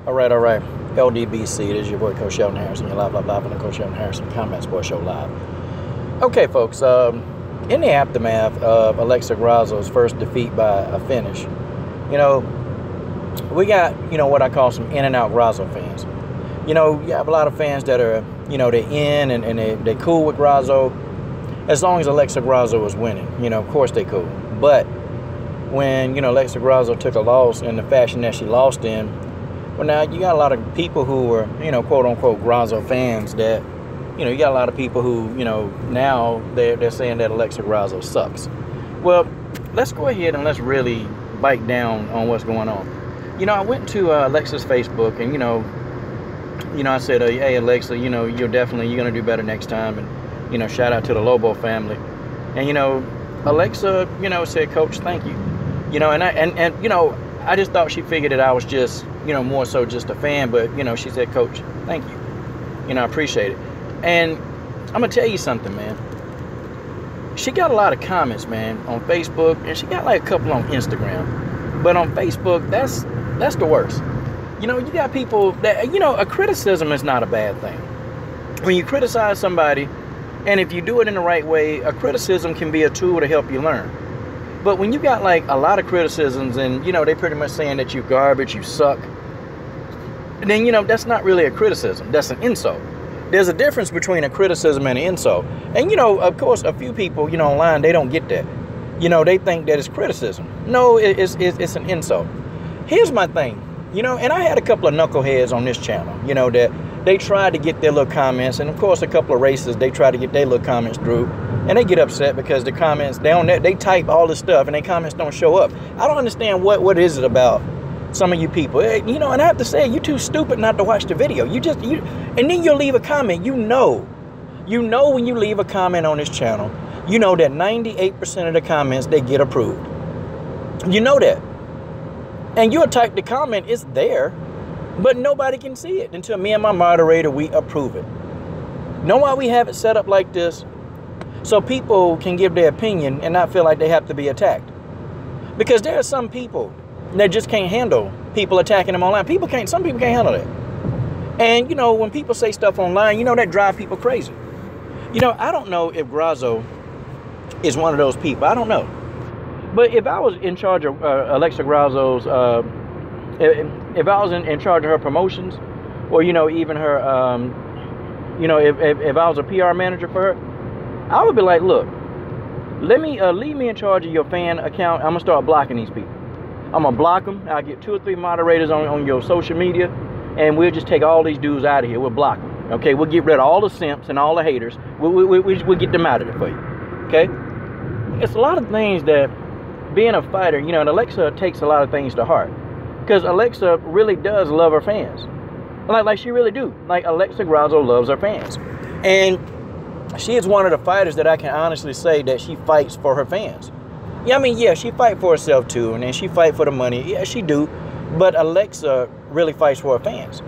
All right. LDBC, it is your boy Coach Sheldon Harrison. You're live on the Coach Sheldon Harrison Combat Sports Show live. Okay, folks, in the aftermath of Alexa Grasso's first defeat by a finish, we got, what I call some in and out Grasso fans. You have a lot of fans that are, they're in and they're cool with Grasso as long as Alexa Grasso was winning. Of course they cool. But when, Alexa Grasso took a loss in the fashion that she lost in, well, now you got a lot of people who were, quote unquote Grasso fans that, you got a lot of people who, now they're saying that Alexa Grasso sucks. Well, let's go ahead and let's really bite down on what's going on. I went to Alexa's Facebook and, I said, hey, Alexa, you're going to do better next time. And, shout out to the Lobo family. And, Alexa, said, Coach, thank you. I just thought she figured that I was just, more so just a fan. But, she said, Coach, thank you. I appreciate it. And I'm going to tell you something, man. She got a lot of comments, man, on Facebook. And she got like a couple on Instagram. But on Facebook, that's the worst. You got people that, a criticism is not a bad thing. When you criticize somebody, and if you do it in the right way, a criticism can be a tool to help you learn. But when you got like a lot of criticisms and, they pretty much saying that you garbage, you suck, then, that's not really a criticism. That's an insult. There's a difference between a criticism and an insult. And, of course, a few people, online, they don't get that. They think that it's criticism. No, it's an insult. Here's my thing, and I had a couple of knuckleheads on this channel, that they tried to get their little comments. And, of course, a couple of racists, they try to get their little comments through. And they get upset because the comments, they type all this stuff and their comments don't show up. I don't understand what is it about some of you people. And I have to say, you're too stupid not to watch the video. And then you'll leave a comment. When you leave a comment on this channel, that 98% of the comments, they get approved. That. And you'll type the comment, it's there, but nobody can see it until me and my moderator, we approve it. Know why we have it set up like this? So people can give their opinion and not feel like they have to be attacked. Because there are some people that just can't handle people attacking them online. Some people can't handle that. And, when people say stuff online, that drive people crazy. I don't know if Grasso is one of those people. I don't know. But if I was in charge of Alexa Grasso's, if I was in charge of her promotions, or, even her, if I was a PR manager for her, I would be like, look, leave me in charge of your fan account. I'm going to start blocking these people. I'm going to block them. I'll get 2 or 3 moderators on your social media, and we'll just take all these dudes out of here. We'll block them. Okay, we'll get rid of all the simps and all the haters. We'll get them out of there for you. Okay? It's a lot of things that, being a fighter, and Alexa takes a lot of things to heart. Because Alexa really does love her fans. Like she really do. Like Alexa Grasso loves her fans. And she is one of the fighters that I can honestly say that she fights for her fans. Yeah, she fight for herself too, and then she fight for the money. Yeah, she do. But Alexa really fights for her fans.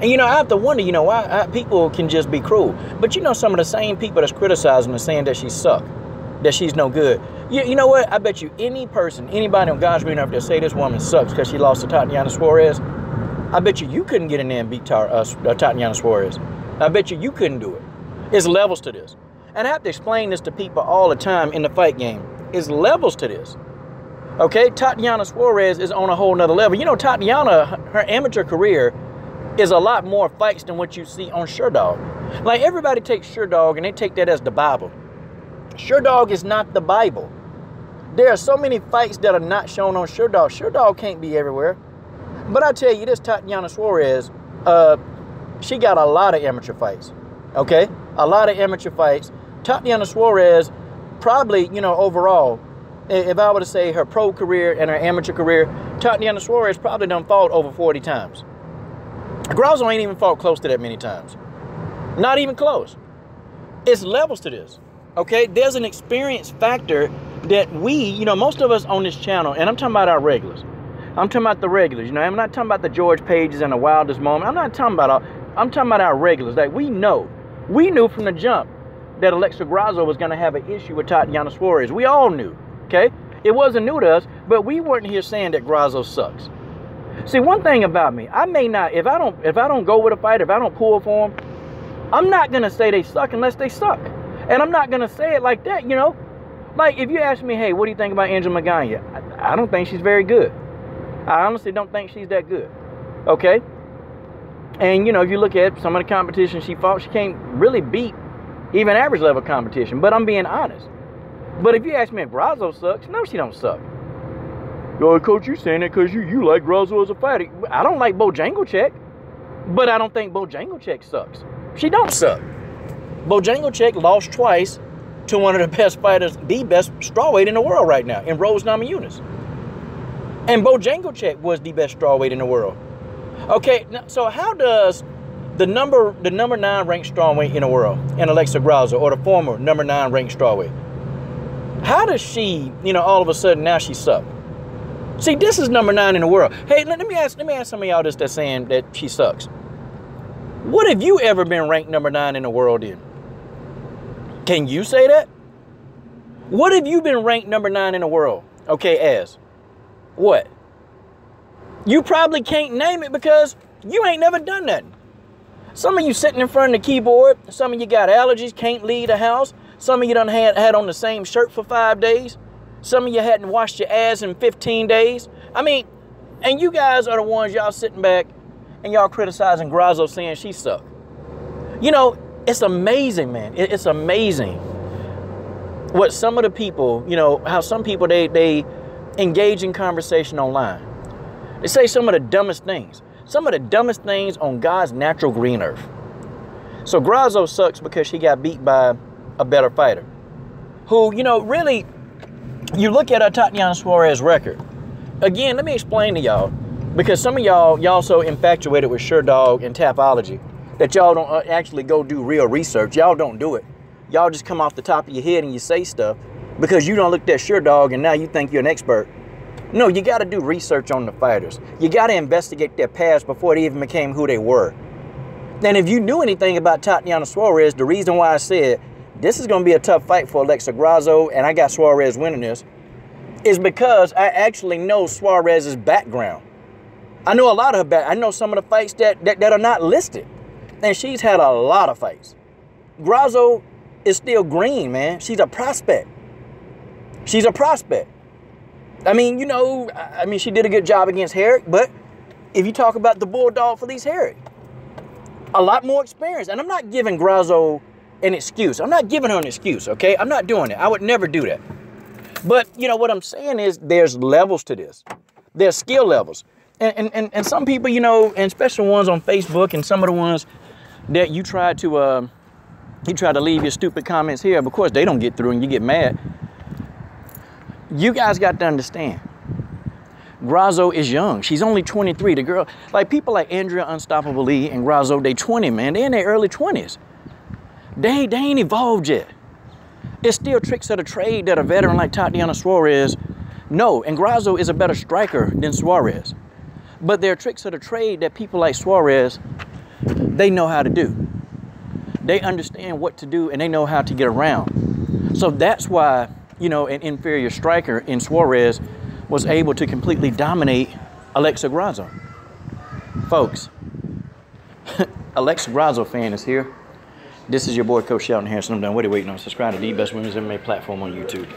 And, I have to wonder, why people can just be cruel. But, some of the same people that's criticizing her saying that she suck, that she's no good. You know what? I bet you anybody on God's green earth that say this woman sucks because she lost to Tatiana Suarez, I bet you couldn't get in there and beat Tatiana Suarez. I bet you couldn't do it. It's levels to this. And I have to explain this to people all the time in the fight game. It's levels to this. Okay? Tatiana Suarez is on a whole nother level. Tatiana, her amateur career is a lot more fights than what you see on SureDog. Like, everybody takes SureDog and they take that as the Bible. SureDog is not the Bible. There are so many fights that are not shown on SureDog. SureDog can't be everywhere. But I tell you this, Tatiana Suarez, she got a lot of amateur fights. Okay? A lot of amateur fights. Tatiana Suarez, probably, overall, if I were to say her pro career and her amateur career, Tatiana Suarez probably done fought over 40 times. Grasso ain't even fought close to that many times. Not even close. It's levels to this. Okay? There's an experience factor that we, most of us on this channel, and I'm talking about our regulars. I'm talking about the regulars. I'm not talking about the George Pages and the Wildest Moment. I'm not talking about I'm talking about our regulars. Like, we knew from the jump that Alexa Grasso was going to have an issue with Tatiana Suarez. We all knew. Okay? It wasn't new to us, but we weren't here saying that Grasso sucks. See, one thing about me, I may not, if I don't go with a fighter, if I don't pull for them, I'm not gonna say they suck unless they suck. And I'm not gonna say it like that, you know? Like, if you ask me, hey, what do you think about Angela Magana? I don't think she's very good. I honestly don't think she's that good. Okay? And, you know, if you look at some of the competition she fought, she can't really beat even average level competition. But I'm being honest. But if you ask me if Grasso sucks, no, she don't suck. Oh, Coach, you saying that because you like Grasso as a fighter. I don't like Bojangles, but I don't think Bojangles sucks. She don't suck. Bojangles lost twice to one of the best fighters, the best strawweight in the world right now, in Rose Namajunas. And Bojangles was the best strawweight in the world. Okay, so how does the number 9 ranked strawweight in the world, in Alexa Grasso, or the former number 9 ranked strawweight, how does she, you know, all of a sudden now she suck? See, this is number 9 in the world. Hey, let me ask some of y'all that's saying that she sucks. What have you ever been ranked number 9 in the world in? Can you say that? What have you been ranked number 9 in the world? Okay, as what? You probably can't name it because you ain't never done nothing. Some of you sitting in front of the keyboard. Some of you got allergies, can't leave the house. Some of you done had on the same shirt for 5 days. Some of you hadn't washed your ass in 15 days. I mean, and you guys are the ones y'all sitting back and y'all criticizing Grasso saying she sucked. You know, it's amazing, man. It's amazing what some of the people, you know, how some people, they engage in conversation online. They say some of the dumbest things. Some of the dumbest things on God's natural green earth. So Grasso sucks because she got beat by a better fighter. Who, you know, really, you look at Tatiana Suarez record. Again, let me explain to y'all. Because some of y'all so infatuated with SureDog and Tapology that y'all don't actually go do real research. Y'all don't do it. Y'all just come off the top of your head and you say stuff because you don't look at SureDog and now you think you're an expert. No, you got to do research on the fighters. You got to investigate their past before they even became who they were. And if you knew anything about Tatiana Suarez, the reason why I said this is going to be a tough fight for Alexa Grasso and I got Suarez winning this is because I actually know Suarez's background. I know a lot of her back. I know some of the fights that are not listed. And she's had a lot of fights. Grasso is still green, man. She's a prospect. She's a prospect. I mean, you know, she did a good job against Herrick, but if you talk about the bulldog Felice Herrick, a lot more experience. And I'm not giving Grasso an excuse. I'm not giving her an excuse, okay? I'm not doing it. I would never do that. But, you know, what I'm saying is there's levels to this. There's skill levels. And some people, you know, and especially ones on Facebook and some of the ones that you try to leave your stupid comments here, but of course they don't get through and you get mad. You guys got to understand, Grasso is young. She's only 23. The girl, like people like Andrea Unstoppable Lee and Grasso, they 20, man. They're in their early 20s. They ain't evolved yet. It's still tricks of the trade that a veteran like Tatiana Suarez know. And Grasso is a better striker than Suarez. But there are tricks of the trade that people like Suarez, they know how to do. They understand what to do and they know how to get around. So that's why, you know, an inferior striker in Suarez was able to completely dominate Alexa Grasso. Folks, Alexa Grasso fan is here. This is your boy, Coach Shelton Harrison. I'm done. What are you waiting on? Subscribe to the best women's MMA platform on YouTube.